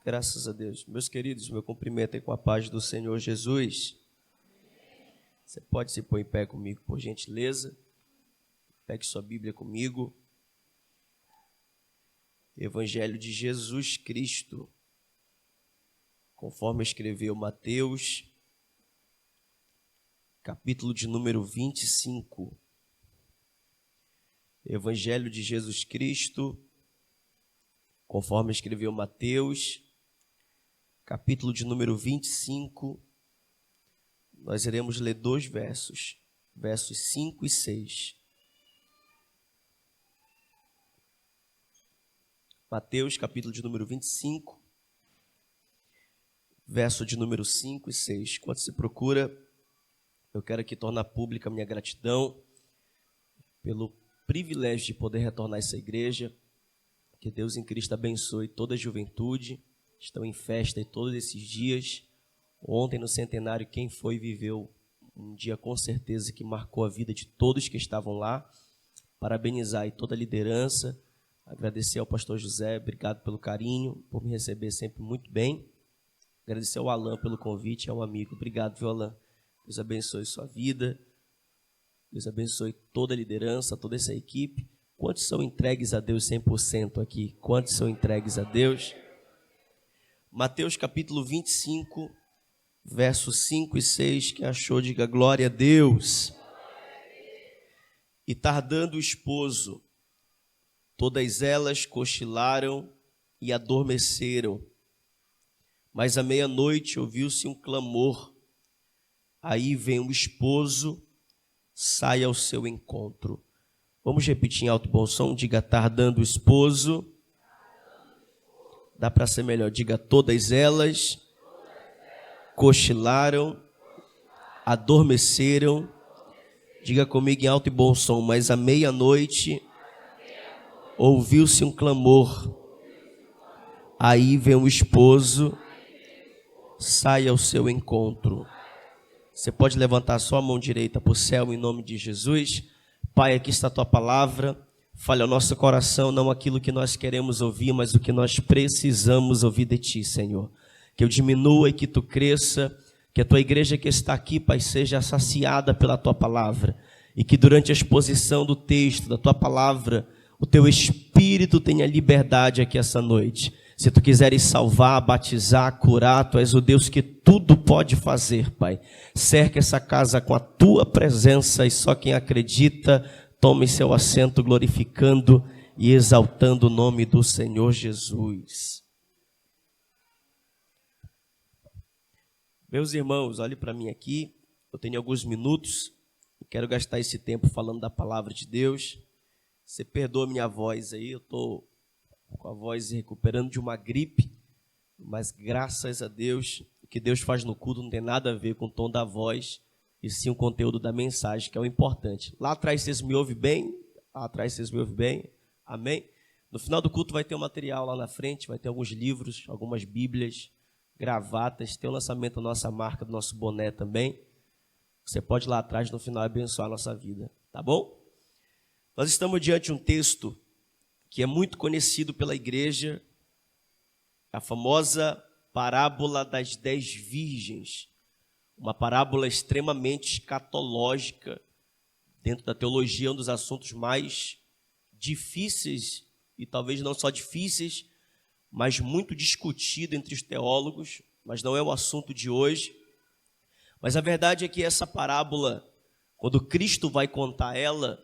Graças a Deus. Meus queridos, meu cumprimento é com a paz do Senhor Jesus. Você pode se pôr em pé comigo, por gentileza. Pegue sua Bíblia comigo. Evangelho de Jesus Cristo, conforme escreveu Mateus, capítulo de número 25. Evangelho de Jesus Cristo, conforme escreveu Mateus, capítulo de número 25, nós iremos ler dois versos, versos 5 e 6. Mateus, capítulo de número 25, verso de número 5 e 6. Enquanto se procura, eu quero aqui tornar pública a minha gratidão pelo privilégio de poder retornar a essa igreja. Que Deus em Cristo abençoe toda a juventude. Estão em festa e todos esses dias. Ontem no centenário, quem foi viveu um dia com certeza que marcou a vida de todos que estavam lá. Parabenizar aí toda a liderança. Agradecer ao pastor José, obrigado pelo carinho, por me receber sempre muito bem. Agradecer ao Alan pelo convite, é um amigo. Obrigado, viu, Alan? Deus abençoe sua vida. Deus abençoe toda a liderança, toda essa equipe. Quantos são entregues a Deus 100% aqui? Quantos são entregues a Deus? Mateus capítulo 25, versos 5 e 6. Quem achou, diga glória a Deus. E tardando o esposo, todas elas cochilaram e adormeceram. Mas à meia-noite ouviu-se um clamor. Aí vem o esposo, sai ao seu encontro. Vamos repetir em alto e bom som. Diga tardando o esposo. Dá para ser melhor. Diga todas elas cochilaram, adormeceram. Diga comigo em alto e bom som. Mas à meia-noite ouviu-se um clamor. Aí vem o esposo, sai ao seu encontro. Você pode levantar sua mão direita para o céu em nome de Jesus. Pai, aqui está a tua palavra. Fale ao nosso coração, não aquilo que nós queremos ouvir, mas o que nós precisamos ouvir de ti, Senhor. Que eu diminua e que tu cresça. Que a tua igreja que está aqui, Pai, seja saciada pela tua palavra. E que durante a exposição do texto, da tua palavra, o teu Espírito tenha liberdade aqui essa noite. Se tu quiseres salvar, batizar, curar, tu és o Deus que tudo pode fazer, Pai. Cerca essa casa com a tua presença e só quem acredita tome seu assento glorificando e exaltando o nome do Senhor Jesus. Meus irmãos, olhe para mim aqui. Eu tenho alguns minutos. Eu quero gastar esse tempo falando da palavra de Deus. Você perdoa minha voz aí, eu estou com a voz recuperando de uma gripe, mas graças a Deus, o que Deus faz no culto não tem nada a ver com o tom da voz, e sim o conteúdo da mensagem, que é o importante. Lá atrás vocês me ouvem bem? Lá atrás vocês me ouvem bem? Amém? No final do culto vai ter um material lá na frente, vai ter alguns livros, algumas bíblias, gravatas, tem o lançamento da nossa marca, do nosso boné também. Você pode ir lá atrás no final abençoar a nossa vida, tá bom? Nós estamos diante de um texto que é muito conhecido pela igreja, a famosa parábola das 10 virgens, uma parábola extremamente escatológica, dentro da teologia, um dos assuntos mais difíceis, e talvez não só difíceis, mas muito discutido entre os teólogos, mas não é o assunto de hoje. Mas a verdade é que essa parábola, quando Cristo vai contar ela,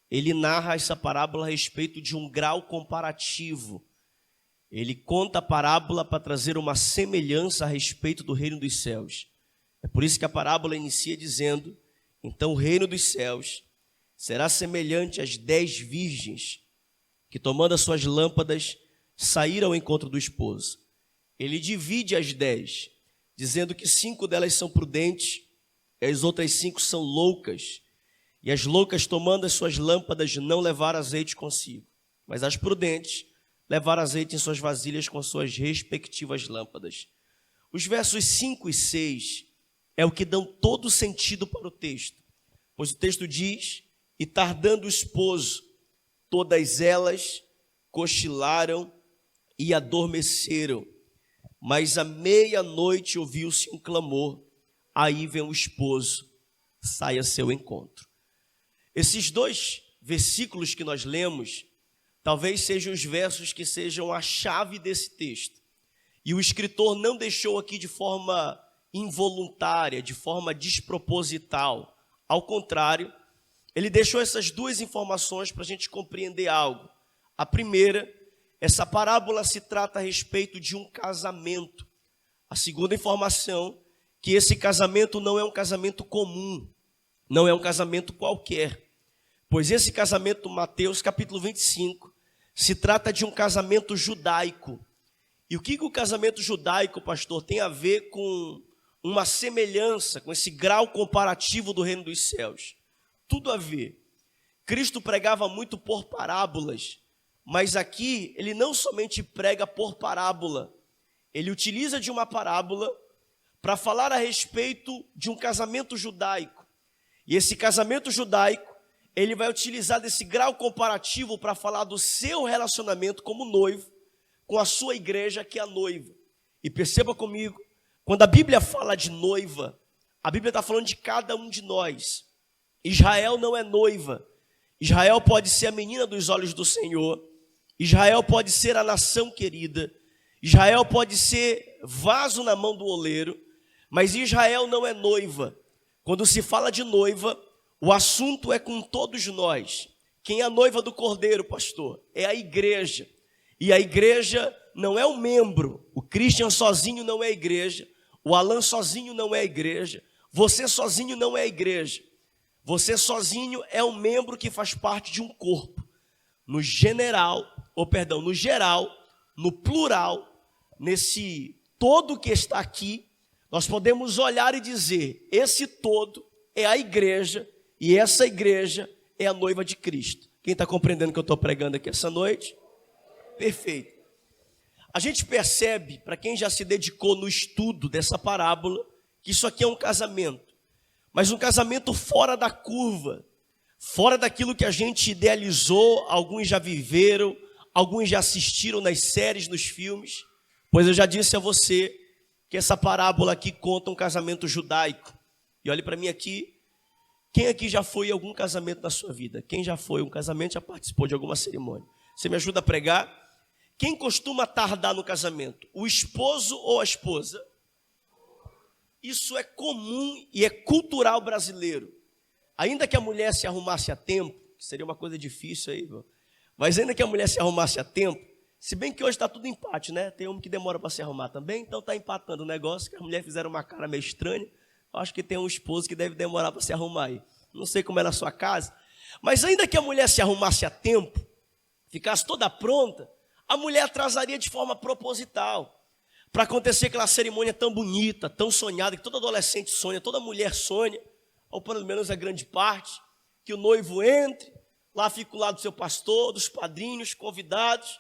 ele narra essa parábola a respeito de um grau comparativo. Ele conta a parábola para trazer uma semelhança a respeito do reino dos céus. É por isso que a parábola inicia dizendo: então o reino dos céus será semelhante às 10 virgens que, tomando as suas lâmpadas, saíram ao encontro do esposo. Ele divide as 10, dizendo que 5 delas são prudentes e as outras 5 são loucas. E as loucas, tomando as suas lâmpadas, não levaram azeite consigo, mas as prudentes levaram azeite em suas vasilhas com suas respectivas lâmpadas. Os versos 5 e 6 é o que dão todo o sentido para o texto, pois o texto diz: e tardando o esposo, todas elas cochilaram e adormeceram. Mas à meia-noite ouviu-se um clamor, aí vem o esposo, sai a seu encontro. Esses dois versículos que nós lemos, talvez sejam os versos que sejam a chave desse texto. E o escritor não deixou aqui de forma involuntária, de forma desproposital. Ao contrário, ele deixou essas duas informações para a gente compreender algo. A primeira, essa parábola se trata a respeito de um casamento. A segunda informação, que esse casamento não é um casamento comum, não é um casamento qualquer. Pois esse casamento, Mateus capítulo 25, se trata de um casamento judaico. E o que o casamento judaico, pastor, tem a ver com uma semelhança, com esse grau comparativo do reino dos céus? Tudo a ver. Cristo pregava muito por parábolas, mas aqui ele não somente prega por parábola, ele utiliza de uma parábola para falar a respeito de um casamento judaico. E esse casamento judaico, ele vai utilizar desse grau comparativo para falar do seu relacionamento como noivo com a sua igreja, que é a noiva. E perceba comigo, quando a Bíblia fala de noiva, a Bíblia está falando de cada um de nós. Israel não é noiva. Israel pode ser a menina dos olhos do Senhor. Israel pode ser a nação querida. Israel pode ser vaso na mão do oleiro. Mas Israel não é noiva. Quando se fala de noiva, o assunto é com todos nós. Quem é a noiva do Cordeiro, pastor? É a igreja. E a igreja não é um membro. O Christian sozinho não é a igreja. O Alan sozinho não é a igreja. Você sozinho não é a igreja. Você sozinho é um membro que faz parte de um corpo. No geral, no plural, nesse todo que está aqui, nós podemos olhar e dizer, esse todo é a igreja e essa igreja é a noiva de Cristo. Quem está compreendendo o que eu estou pregando aqui essa noite? Perfeito. A gente percebe, para quem já se dedicou no estudo dessa parábola, que isso aqui é um casamento. Mas um casamento fora da curva, fora daquilo que a gente idealizou, alguns já viveram, alguns já assistiram nas séries, nos filmes. Pois eu já disse a você que essa parábola aqui conta um casamento judaico. E olhe para mim aqui, quem aqui já foi em algum casamento na sua vida? Quem já foi em um casamento, já participou de alguma cerimônia? Você me ajuda a pregar? Quem costuma tardar no casamento? O esposo ou a esposa? Isso é comum e é cultural brasileiro. Ainda que a mulher se arrumasse a tempo, que seria uma coisa difícil aí, mas ainda que a mulher se arrumasse a tempo, se bem que hoje está tudo empate, né? Tem homem que demora para se arrumar também, então está empatando o negócio, que as mulheres fizeram uma cara meio estranha. Acho que tem um esposo que deve demorar para se arrumar aí. Não sei como é na sua casa, mas ainda que a mulher se arrumasse a tempo, ficasse toda pronta, a mulher atrasaria de forma proposital, para acontecer aquela cerimônia tão bonita, tão sonhada, que todo adolescente sonha, toda mulher sonha, ou pelo menos a grande parte, que o noivo entre, lá fica o lado do seu pastor, dos padrinhos, convidados,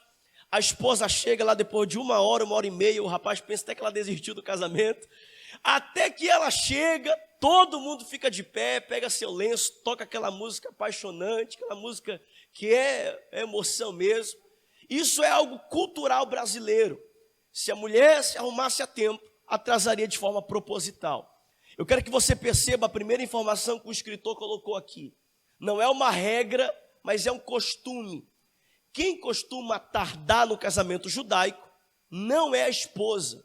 a esposa chega lá depois de uma hora e meia, o rapaz pensa até que ela desistiu do casamento, até que ela chega, todo mundo fica de pé, pega seu lenço, toca aquela música apaixonante, aquela música que é emoção mesmo. Isso é algo cultural brasileiro. Se a mulher se arrumasse a tempo, atrasaria de forma proposital. Eu quero que você perceba a primeira informação que o escritor colocou aqui. Não é uma regra, mas é um costume. Quem costuma tardar no casamento judaico não é a esposa,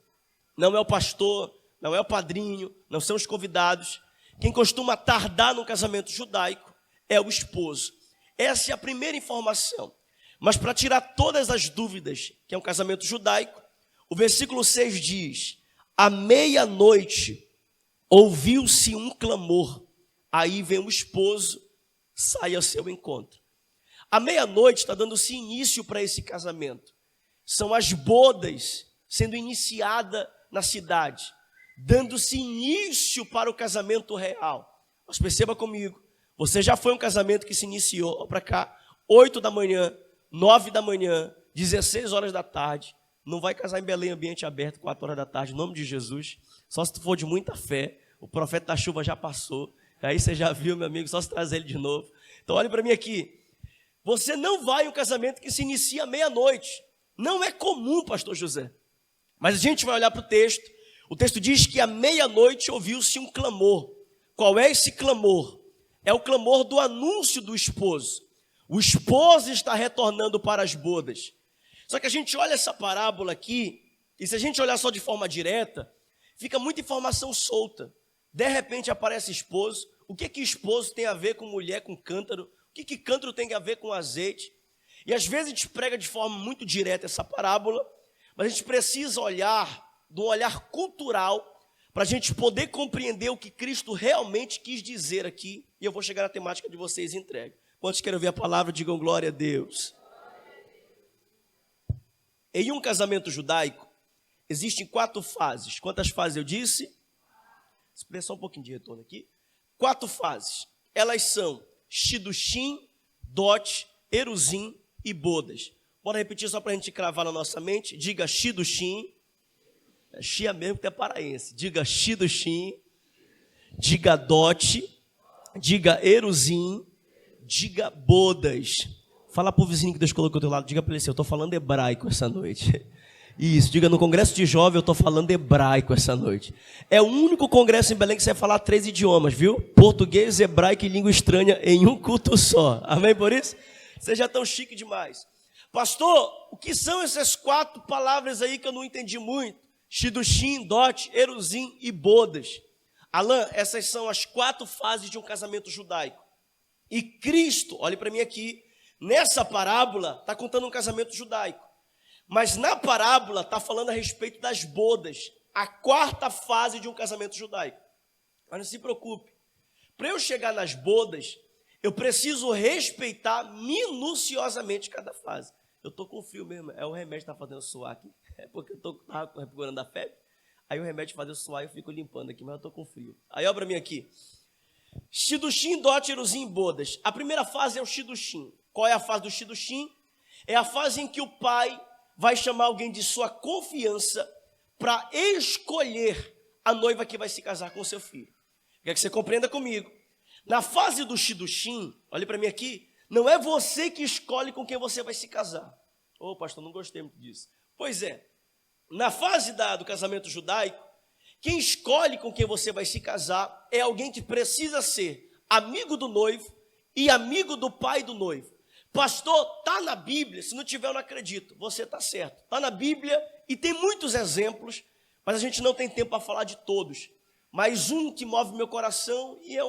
não é o pastor, não é o padrinho, não são os convidados. Quem costuma tardar no casamento judaico é o esposo. Essa é a primeira informação. Mas para tirar todas as dúvidas, que é um casamento judaico, o versículo 6 diz, à meia-noite ouviu-se um clamor, aí vem o esposo, sai ao seu encontro. À meia-noite está dando-se início para esse casamento. São as bodas sendo iniciadas na cidade, dando-se início para o casamento real. Mas perceba comigo, você já foi um casamento que se iniciou para cá, 8 da manhã, 9 da manhã, 16 horas da tarde, não vai casar em Belém, ambiente aberto, 4 horas da tarde, em nome de Jesus, só se tu for de muita fé, o profeta da chuva já passou, aí você já viu, meu amigo, só se trazer ele de novo. Então olhe para mim aqui, você não vai em um casamento que se inicia à meia-noite, não é comum, pastor José, Mas a gente vai olhar para o texto. O texto diz que à meia-noite ouviu-se um clamor. Qual é esse clamor? É o clamor do anúncio do esposo. O esposo está retornando para as bodas. Só que a gente olha essa parábola aqui, e se a gente olhar só de forma direta, fica muita informação solta. De repente aparece esposo. O que esposo tem a ver com mulher, com cântaro? O que cântaro tem a ver com azeite? E às vezes a gente prega de forma muito direta essa parábola, mas a gente precisa olhar, de um olhar cultural, para a gente poder compreender o que Cristo realmente quis dizer aqui. E eu vou chegar na temática de vocês e entregue. Quantos querem ouvir a palavra, digam glória a Deus. Em um casamento judaico, existem 4 fases. Quantas fases eu disse? Espera só um pouquinho de retorno aqui. 4 fases. Elas são Shiddushim, Dot, Eruzim e bodas. Bora repetir só para a gente cravar na nossa mente. Diga Shiddushim. É Shia mesmo que é paraense. Diga Shiddushim. Diga Dot. Diga Eruzim. Diga bodas. Fala para o vizinho que Deus colocou ao teu lado. Diga para ele assim, eu estou falando hebraico essa noite. Isso, diga no congresso de jovem, eu estou falando hebraico essa noite. É o único congresso em Belém que você vai falar 3 idiomas, viu? Português, hebraico e língua estranha em um culto só. Amém por isso? Vocês já estão chique demais. Pastor, o que são essas 4 palavras aí que eu não entendi muito? Shiddushim, Dot, Eruzim e bodas. Alain, essas são as 4 fases de um casamento judaico. E Cristo, olhe para mim aqui, nessa parábola está contando um casamento judaico. Mas na parábola está falando a respeito das bodas, a 4ª fase de um casamento judaico. Mas não se preocupe, para eu chegar nas bodas, eu preciso respeitar minuciosamente cada fase. Eu estou com frio mesmo, é o remédio que está fazendo eu suar aqui, é porque eu estou recuperando a febre, aí o remédio faz eu suar e eu fico limpando aqui, mas eu estou com frio. Aí olha para mim aqui, Shiddushim, Dot, Eruzim e bodas. A primeira fase é o Shiddushim. Qual é a fase do Shiddushim? É a fase em que o pai vai chamar alguém de sua confiança para escolher a noiva que vai se casar com o seu filho. Quer que você compreenda comigo. Na fase do Shiddushim, olhe para mim aqui, não é você que escolhe com quem você vai se casar. Ô, pastor, não gostei muito disso. Pois é, na fase do casamento judaico, quem escolhe com quem você vai se casar é alguém que precisa ser amigo do noivo e amigo do pai do noivo. Pastor, está na Bíblia, se não tiver eu não acredito. Você está certo, está na Bíblia e tem muitos exemplos, mas a gente não tem tempo para falar de todos. Mas um que move meu coração e é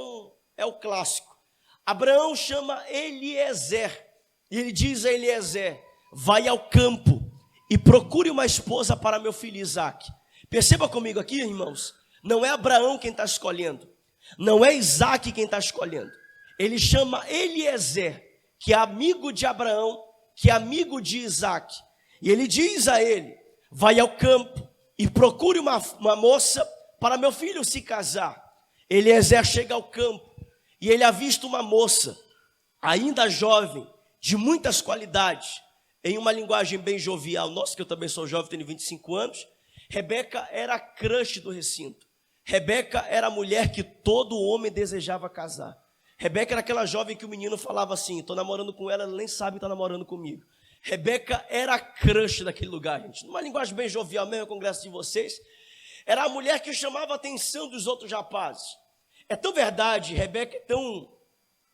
o clássico. Abraão chama Eliezer e ele diz a Eliezer, vai ao campo e procure uma esposa para meu filho Isaque. Perceba comigo aqui, irmãos, não é Abraão quem está escolhendo, não é Isaque quem está escolhendo. Ele chama Eliezer, que é amigo de Abraão, que é amigo de Isaque. E ele diz a ele, vai ao campo e procure uma moça para meu filho se casar. Eliezer chega ao campo e ele avista uma moça, ainda jovem, de muitas qualidades, em uma linguagem bem jovial. Nossa, que eu também sou jovem, tenho 25 anos. Rebeca era a crush do recinto. Rebeca era a mulher que todo homem desejava casar. Rebeca era aquela jovem que o menino falava assim, estou namorando com ela nem sabe que está namorando comigo. Rebeca era a crush daquele lugar, gente. Numa linguagem bem jovial mesmo, o congresso de vocês. Era a mulher que chamava a atenção dos outros rapazes. É tão verdade, Rebeca é tão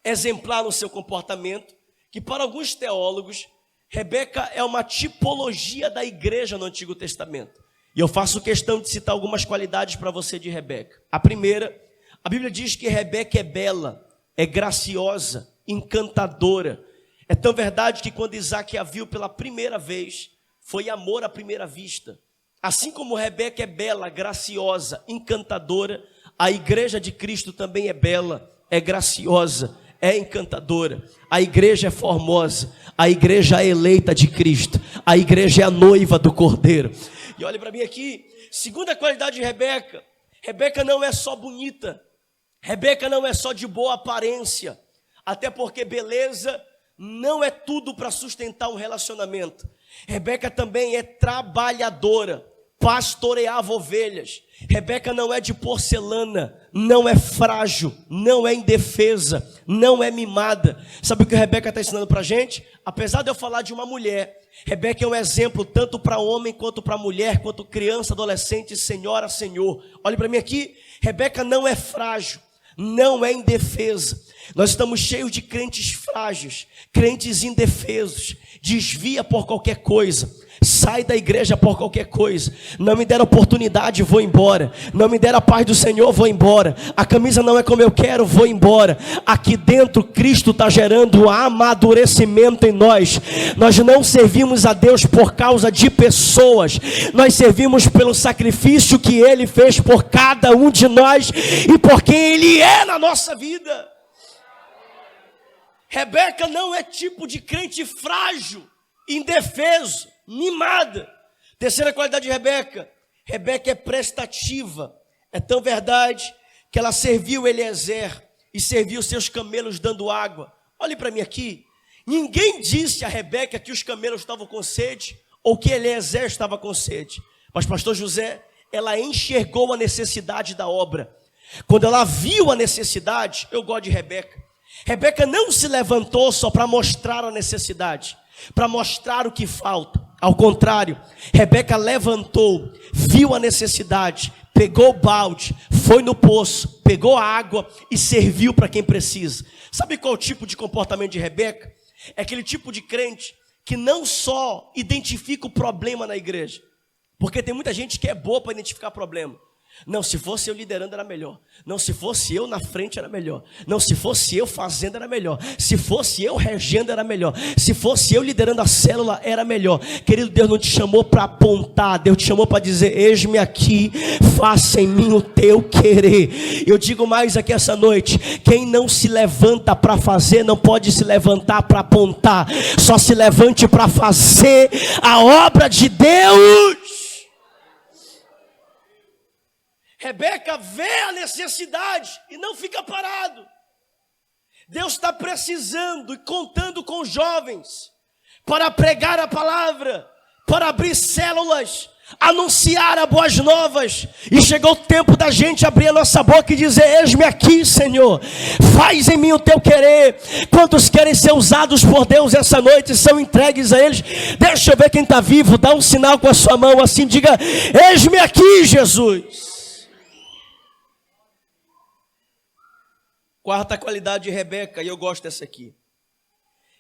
exemplar no seu comportamento, que para alguns teólogos, Rebeca é uma tipologia da igreja no Antigo Testamento. E eu faço questão de citar algumas qualidades para você de Rebeca. A primeira, a Bíblia diz que Rebeca é bela, é graciosa, encantadora. É tão verdade que quando Isaque a viu pela primeira vez, foi amor à primeira vista. Assim como Rebeca é bela, graciosa, encantadora, a igreja de Cristo também é bela, é graciosa, é encantadora. A igreja é formosa, a igreja é eleita de Cristo, a igreja é a noiva do Cordeiro. E olha para mim aqui, segunda qualidade de Rebeca, Rebeca não é só bonita, Rebeca não é só de boa aparência, até porque beleza não é tudo para sustentar um relacionamento. Rebeca também é trabalhadora. pastoreava ovelhas. Rebeca não é de porcelana, não é frágil, não é indefesa, não é mimada. Sabe o que a Rebeca está ensinando para a gente? Apesar de eu falar de uma mulher, Rebeca é um exemplo tanto para homem, quanto para mulher, quanto criança, adolescente, senhora, senhor. Olhe para mim aqui, Rebeca não é frágil, não é indefesa. Nós estamos cheios de crentes frágeis, crentes indefesos, desvia por qualquer coisa, sai da igreja por qualquer coisa. Não me deram oportunidade, vou embora. Não me deram a paz do Senhor, vou embora. A camisa não é como eu quero, vou embora. Aqui dentro Cristo está gerando amadurecimento em nós. Nós não servimos a Deus por causa de pessoas, nós servimos pelo sacrifício que Ele fez por cada um de nós e por quem Ele é na nossa vida. Rebeca não é tipo de crente frágil, indefeso, mimada. Terceira qualidade de Rebeca: Rebeca é prestativa. É tão verdade que ela serviu Eliezer e serviu seus camelos dando água. Olhe para mim aqui, ninguém disse a Rebeca que os camelos estavam com sede ou que Eliezer estava com sede, mas pastor José, ela enxergou a necessidade da obra. Quando ela viu a necessidade, eu gosto de Rebeca. Rebeca não se levantou só para mostrar a necessidade, para mostrar o que falta. Ao contrário, Rebeca levantou, viu a necessidade, pegou o balde, foi no poço, pegou a água e serviu para quem precisa. Sabe qual é o tipo de comportamento de Rebeca? É aquele tipo de crente que não só identifica o problema na igreja, porque tem muita gente que é boa para identificar problema. Não, se fosse eu liderando era melhor. Não, se fosse eu na frente era melhor. Não, se fosse eu fazendo era melhor. Se fosse eu regendo era melhor. Se fosse eu liderando a célula era melhor. Querido, Deus não te chamou para apontar. Deus te chamou para dizer: eis-me aqui, faça em mim o teu querer. Eu digo mais aqui essa noite: quem não se levanta para fazer não pode se levantar para apontar. Só se levante para fazer a obra de Deus. Rebeca vê a necessidade e não fica parado. Deus está precisando e contando com jovens para pregar a palavra, para abrir células, anunciar as boas novas. E chegou o tempo da gente abrir a nossa boca e dizer: eis-me aqui, Senhor, faz em mim o teu querer. Quantos querem ser usados por Deus essa noite, são entregues a eles? Deixa eu ver quem está vivo, dá um sinal com a sua mão assim, diga: eis-me aqui, Jesus. Quarta qualidade de Rebeca, e eu gosto dessa aqui.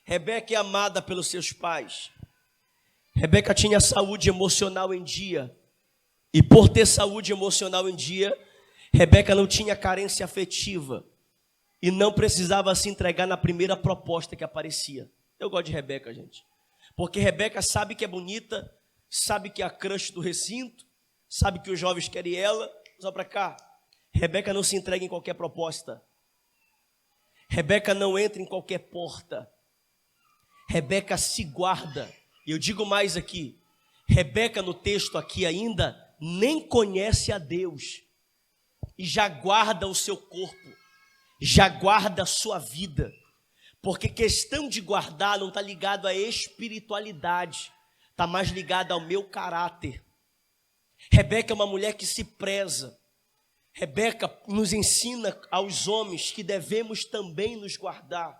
Rebeca é amada pelos seus pais. Rebeca tinha saúde emocional em dia. E por ter saúde emocional em dia, Rebeca não tinha carência afetiva. E não precisava se entregar na primeira proposta que aparecia. Eu gosto de Rebeca, gente. Porque Rebeca sabe que é bonita, sabe que é a crush do recinto, sabe que os jovens querem ela. Só para cá. Rebeca não se entrega em qualquer proposta. Rebeca não entra em qualquer porta. Rebeca se guarda. E eu digo mais aqui: Rebeca no texto aqui ainda nem conhece a Deus. E já guarda o seu corpo. Já guarda a sua vida. Porque questão de guardar não está ligado à espiritualidade. Está mais ligado ao meu caráter. Rebeca é uma mulher que se preza. Rebeca nos ensina aos homens que devemos também nos guardar,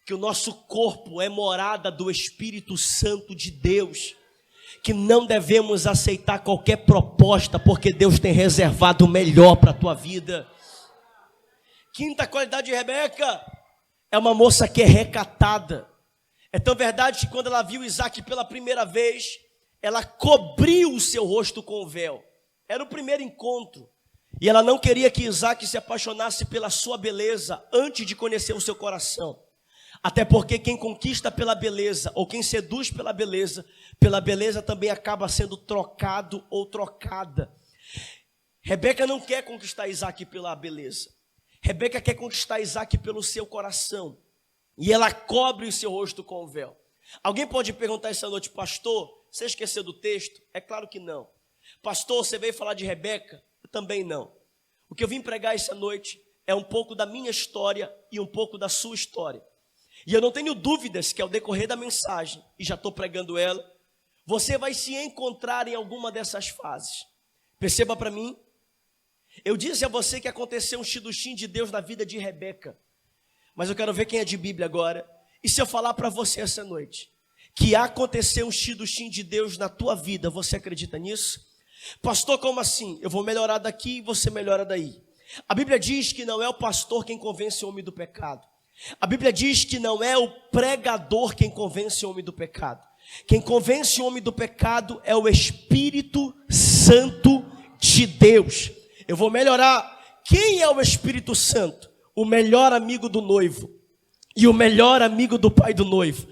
que o nosso corpo é morada do Espírito Santo de Deus, que não devemos aceitar qualquer proposta, porque Deus tem reservado o melhor para a tua vida. Quinta qualidade de Rebeca: é uma moça que é recatada. É tão verdade que quando ela viu Isaac pela primeira vez, ela cobriu o seu rosto com o véu. Era o primeiro encontro. E ela não queria que Isaac se apaixonasse pela sua beleza antes de conhecer o seu coração. Até porque quem conquista pela beleza, ou quem seduz pela beleza também acaba sendo trocado ou trocada. Rebeca não quer conquistar Isaac pela beleza. Rebeca quer conquistar Isaac pelo seu coração. E ela cobre o seu rosto com o véu. Alguém pode perguntar essa noite: pastor, você esqueceu do texto? É claro que não. Pastor, você veio falar de Rebeca? Também não. O que eu vim pregar essa noite é um pouco da minha história e um pouco da sua história. E eu não tenho dúvidas que ao decorrer da mensagem, e já estou pregando ela, você vai se encontrar em alguma dessas fases. Perceba para mim, eu disse a você que aconteceu um chiduchim de Deus na vida de Rebeca, mas eu quero ver quem é de Bíblia agora. E se eu falar para você essa noite que aconteceu um chiduchim de Deus na tua vida, você acredita nisso? Pastor, como assim? Eu vou melhorar daqui e você melhora daí. A Bíblia diz que não é o pastor quem convence o homem do pecado. A Bíblia diz que não é o pregador quem convence o homem do pecado. Quem convence o homem do pecado é o Espírito Santo de Deus. Eu vou melhorar. Quem é o Espírito Santo? O melhor amigo do noivo e o melhor amigo do pai do noivo.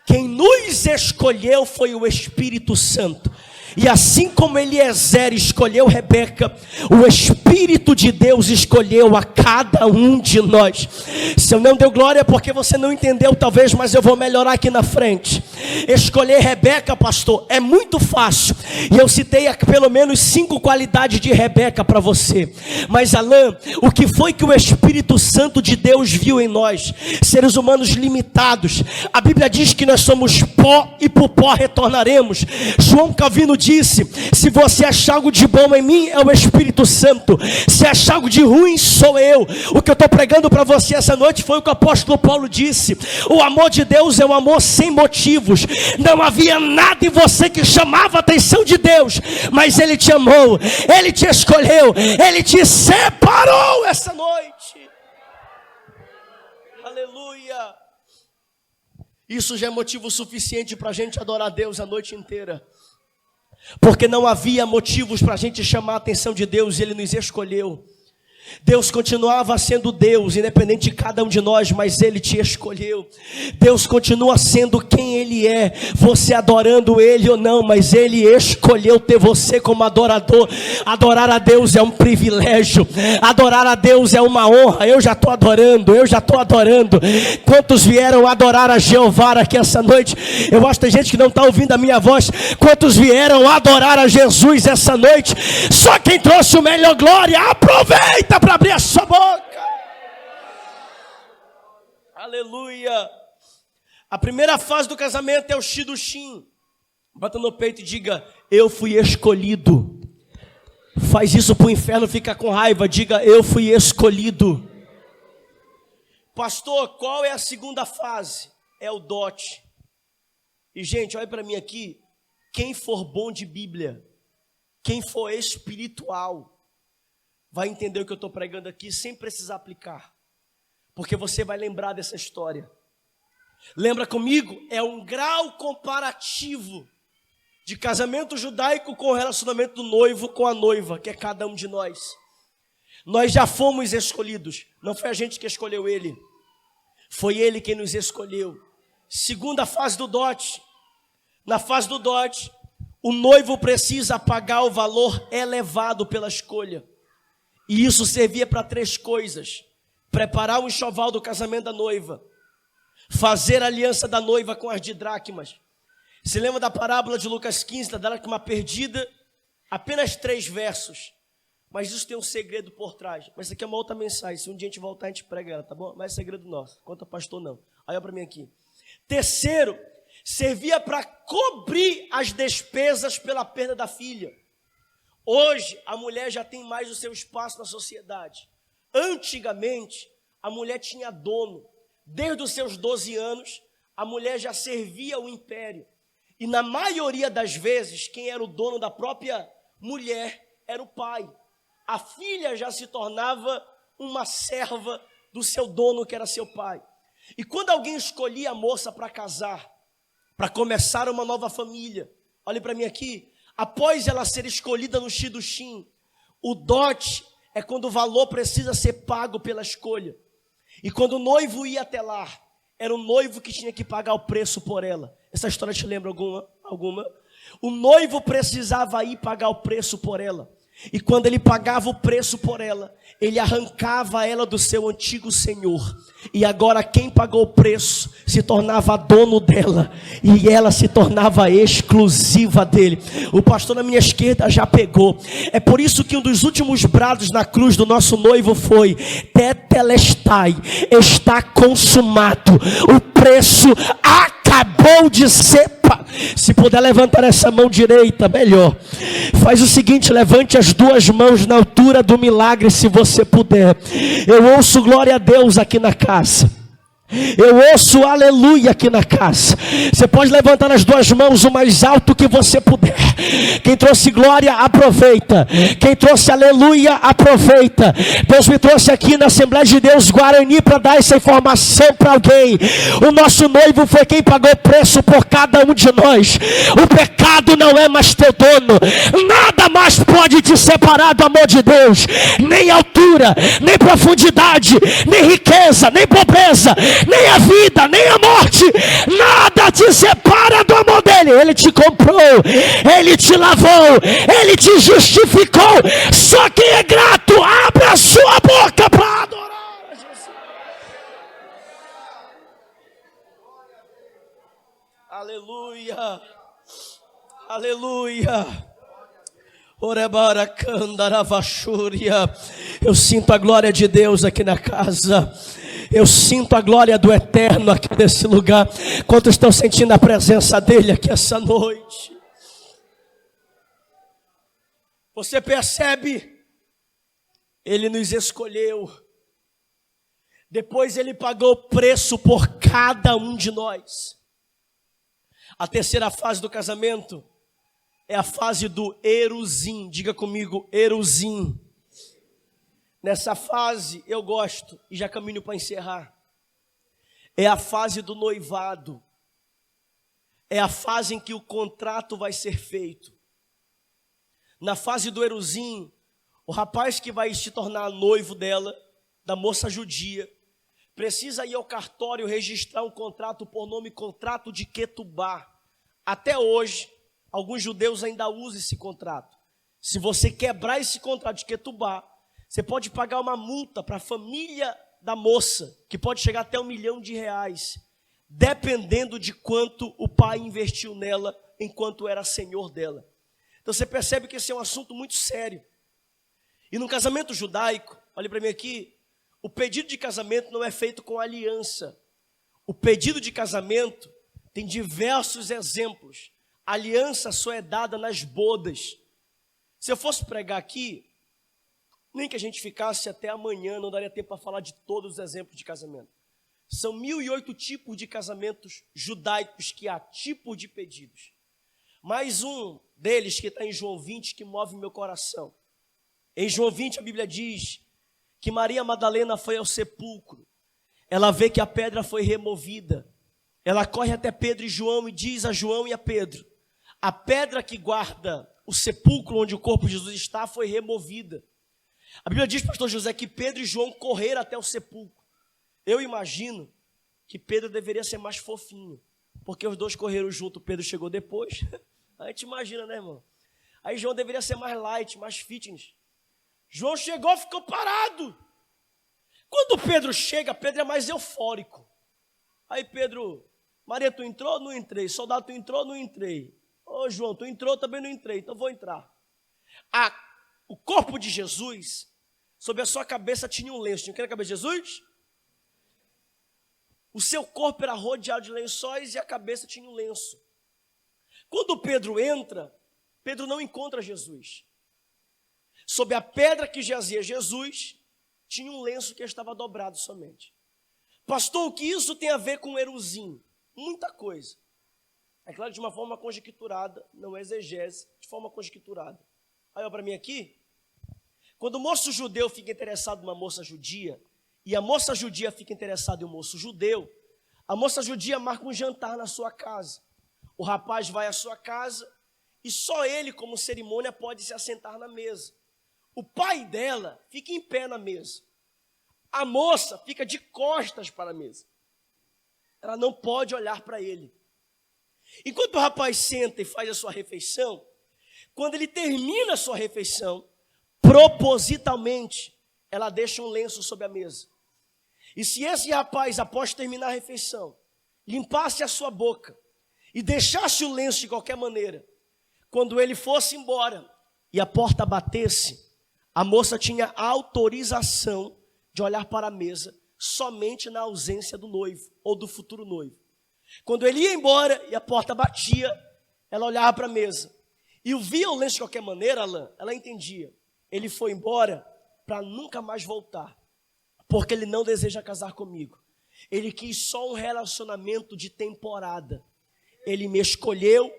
Quem nos escolheu foi o Espírito Santo. E assim como Eliezer escolheu Rebeca, o Espírito de Deus escolheu a cada um de nós. Se eu não deu glória é porque você não entendeu talvez, mas eu vou melhorar aqui na frente. Escolher Rebeca, pastor, é muito fácil. E eu citei pelo menos 5 qualidades de Rebeca para você. Mas Alain, o que foi que o Espírito Santo de Deus viu em nós? Seres humanos limitados. A Bíblia diz que nós somos pó e pro pó retornaremos. João Calvino disse: se você achar algo de bom em mim, é o Espírito Santo. Se achar algo de ruim, sou eu. O que eu estou pregando para você essa noite foi o que o apóstolo Paulo disse: o amor de Deus é um amor sem motivos. Não havia nada em você que chamava a atenção de Deus, mas Ele te amou, Ele te escolheu, Ele te separou essa noite. Aleluia. Isso já é motivo suficiente para a gente adorar a Deus a noite inteira. Porque não havia motivos para a gente chamar a atenção de Deus e Ele nos escolheu. Deus continuava sendo Deus, independente de cada um de nós, mas Ele te escolheu. Deus continua sendo quem Ele é, você adorando Ele ou não, mas Ele escolheu ter você como adorador. Adorar a Deus é um privilégio, adorar a Deus é uma honra. Eu já estou adorando. Quantos vieram adorar a Jeová aqui essa noite? Eu acho que tem gente que não está ouvindo a minha voz. Quantos vieram adorar a Jesus essa noite? Só quem trouxe o melhor glória, aproveita para abrir a sua boca. Aleluia. A primeira fase do casamento é o chiduchim. Bata no peito e diga: eu fui escolhido. Faz isso para o inferno ficar com raiva. Diga: eu fui escolhido. Pastor, qual é a segunda fase? É o dote. E gente, olha para mim aqui. Quem for bom de Bíblia, quem for espiritual, vai entender o que eu estou pregando aqui sem precisar aplicar. Porque você vai lembrar dessa história. Lembra comigo? É um grau comparativo de casamento judaico com o relacionamento do noivo com a noiva, que é cada um de nós. Nós já fomos escolhidos. Não foi a gente que escolheu Ele. Foi Ele quem nos escolheu. Segunda fase do dote. Na fase do dote, o noivo precisa pagar o valor elevado pela escolha. E isso servia para 3 coisas: preparar o enxoval do casamento da noiva, fazer a aliança da noiva com as dracmas. Se lembra da parábola de Lucas 15, da dracma perdida? Apenas 3 versos, mas isso tem um segredo por trás. Mas isso aqui é uma outra mensagem, se um dia a gente voltar a gente prega ela, tá bom? Mas é segredo nosso, conta pastor não. Aí olha para mim aqui. Terceiro, servia para cobrir as despesas pela perda da filha. Hoje, a mulher já tem mais o seu espaço na sociedade. Antigamente, a mulher tinha dono. Desde os seus 12 anos, a mulher já servia o império. E na maioria das vezes, quem era o dono da própria mulher era o pai. A filha já se tornava uma serva do seu dono, que era seu pai. E quando alguém escolhia a moça para casar, para começar uma nova família, olhe para mim aqui, após ela ser escolhida no chiduchim, o dote é quando o valor precisa ser pago pela escolha. E quando o noivo ia até lá, era o noivo que tinha que pagar o preço por ela. Essa história te lembra alguma? O noivo precisava ir pagar o preço por ela. E quando ele pagava o preço por ela, ele arrancava ela do seu antigo senhor. E agora quem pagou o preço se tornava dono dela. E ela se tornava exclusiva dele. O pastor na minha esquerda já pegou. É por isso que um dos últimos brados na cruz do nosso noivo foi: Tetelestai, está consumado. O preço acabou de ser pago. Se puder levantar essa mão direita, melhor. Faz o seguinte, levante as duas mãos na altura do milagre, se você puder. Eu ouço glória a Deus aqui na casa. Eu ouço aleluia aqui na casa. Você pode levantar as duas mãos o mais alto que você puder. Quem trouxe glória, aproveita. Quem trouxe aleluia, aproveita. Deus me trouxe aqui na Assembleia de Deus Guarani para dar essa informação para alguém. O nosso noivo foi quem pagou o preço por cada um de nós. O pecado não é mais teu dono. Nada mais pode te separar do amor de Deus. Nem altura, nem profundidade, nem riqueza, nem pobreza, nem a vida, nem a morte, nada te separa do amor dele. Ele te comprou, ele te lavou, ele te justificou. Só quem é grato, abre a sua boca para adorar a Jesus. Aleluia, aleluia. Eu sinto a glória de Deus aqui na casa. Eu sinto a glória do Eterno aqui nesse lugar. Quantos estão sentindo a presença dele aqui essa noite? Você percebe? Ele nos escolheu. Depois ele pagou o preço por cada um de nós. A terceira fase do casamento é a fase do erusim. Diga comigo, erusim. Nessa fase eu gosto, e já caminho para encerrar. É a fase do noivado. É a fase em que o contrato vai ser feito. Na fase do erusim, o rapaz que vai se tornar noivo dela, da moça judia, precisa ir ao cartório registrar um contrato por nome contrato de Ketubá. Até hoje, alguns judeus ainda usam esse contrato. Se você quebrar esse contrato de Ketubá, você pode pagar uma multa para a família da moça, que pode chegar até R$1 milhão, dependendo de quanto o pai investiu nela enquanto era senhor dela. Então você percebe que esse é um assunto muito sério. E no casamento judaico, olha para mim aqui, o pedido de casamento não é feito com aliança. O pedido de casamento tem diversos exemplos. A aliança só é dada nas bodas. Se eu fosse pregar aqui, nem que a gente ficasse até amanhã, não daria tempo para falar de todos os exemplos de casamento. São 1008 tipos de casamentos judaicos que há, tipos de pedidos. Mais um deles que está em João 20, que move meu coração. Em João 20 a Bíblia diz que Maria Madalena foi ao sepulcro. Ela vê que a pedra foi removida. Ela corre até Pedro e João e diz a João e a Pedro: a pedra que guarda o sepulcro onde o corpo de Jesus está foi removida. A Bíblia diz, pastor José, que Pedro e João correram até o sepulcro. Eu imagino que Pedro deveria ser mais fofinho, porque os dois correram junto, Pedro chegou depois. A gente imagina, né, irmão? Aí João deveria ser mais light, mais fitness. João chegou e ficou parado. Quando Pedro chega, Pedro é mais eufórico. Aí Pedro: Maria, tu entrou? Não entrei. Soldado, tu entrou? Não entrei. Ô João, tu entrou? Também não entrei, então vou entrar. O corpo de Jesus, sobre a sua cabeça tinha um lenço. Tinha o que na cabeça de Jesus? O seu corpo era rodeado de lençóis e a cabeça tinha um lenço. Quando Pedro entra, Pedro não encontra Jesus. Sob a pedra que jazia Jesus, tinha um lenço que estava dobrado somente. Pastor, o que isso tem a ver com o erusim? Muita coisa. É claro, de uma forma conjecturada, não é exegese, de forma conjecturada. Aí, olha para mim aqui. Quando o moço judeu fica interessado numa moça judia, e a moça judia fica interessada em um moço judeu, a moça judia marca um jantar na sua casa. O rapaz vai à sua casa e só ele, como cerimônia, pode se assentar na mesa. O pai dela fica em pé na mesa. A moça fica de costas para a mesa. Ela não pode olhar para ele. Enquanto o rapaz senta e faz a sua refeição, quando ele termina a sua refeição, propositalmente, ela deixa um lenço sobre a mesa. E se esse rapaz, após terminar a refeição, limpasse a sua boca e deixasse o lenço de qualquer maneira, quando ele fosse embora e a porta batesse, a moça tinha autorização de olhar para a mesa somente na ausência do noivo ou do futuro noivo. Quando ele ia embora e a porta batia, ela olhava para a mesa. E via o lenço de qualquer maneira, Alain, ela entendia. Ele foi embora para nunca mais voltar. Porque ele não deseja casar comigo. Ele quis só um relacionamento de temporada. Ele me escolheu,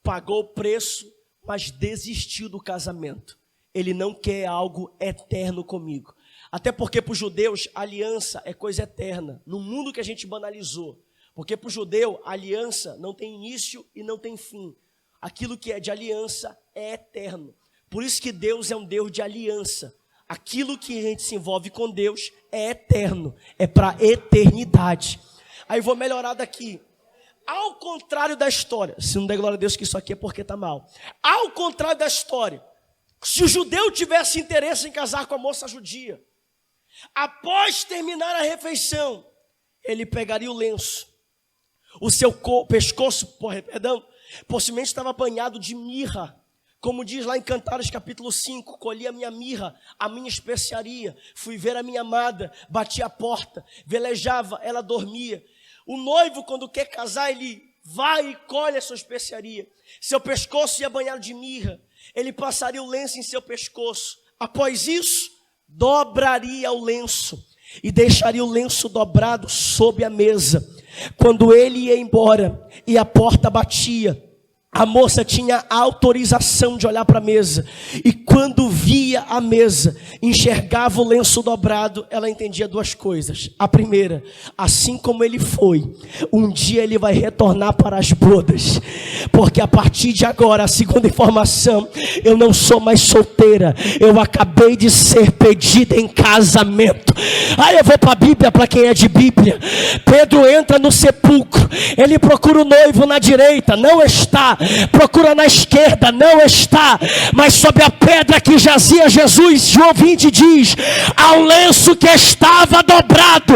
pagou o preço, mas desistiu do casamento. Ele não quer algo eterno comigo. Até porque para os judeus, aliança é coisa eterna. No mundo que a gente banalizou. Porque para o judeu, aliança não tem início e não tem fim. Aquilo que é de aliança é eterno. Por isso que Deus é um Deus de aliança. Aquilo que a gente se envolve com Deus é eterno. É para eternidade. Aí vou melhorar daqui. Ao contrário da história. Se não der glória a Deus que isso aqui é porque está mal. Ao contrário da história. Se o judeu tivesse interesse em casar com a moça judia, após terminar a refeição, ele pegaria o lenço. O seu pescoço, possivelmente estava banhado de mirra. Como diz lá em Cantares capítulo 5, colhi a minha mirra, a minha especiaria. Fui ver a minha amada, bati a porta, velejava, ela dormia. O noivo, quando quer casar, ele vai e colhe a sua especiaria. Seu pescoço ia banhado de mirra. Ele passaria o lenço em seu pescoço. Após isso, dobraria o lenço e deixaria o lenço dobrado sob a mesa. Quando ele ia embora e a porta batia, a moça tinha autorização de olhar para a mesa. E quando via a mesa, enxergava o lenço dobrado, ela entendia duas coisas. A primeira, assim como ele foi, um dia ele vai retornar para as bodas. Porque a partir de agora, a segunda informação, eu não sou mais solteira. Eu acabei de ser pedida em casamento. Aí eu vou para a Bíblia, para quem é de Bíblia. Pedro entra no sepulcro. Ele procura o noivo na direita, não está. Procura na esquerda, não está. Mas sobre a pedra que jazia Jesus, João 20 diz: há um lenço que estava dobrado.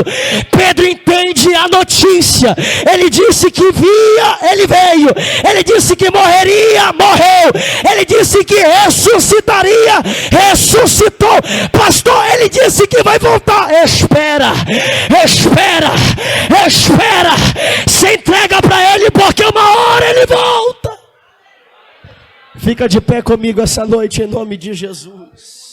Pedro entende a notícia. Ele disse que via, ele veio. Ele disse que morreria, morreu. Ele disse que ressuscitaria, ressuscitou. Pastor, ele disse que vai voltar. Espera, espera, espera. Se entrega para ele, porque uma hora ele volta. Fica de pé comigo essa noite em nome de Jesus.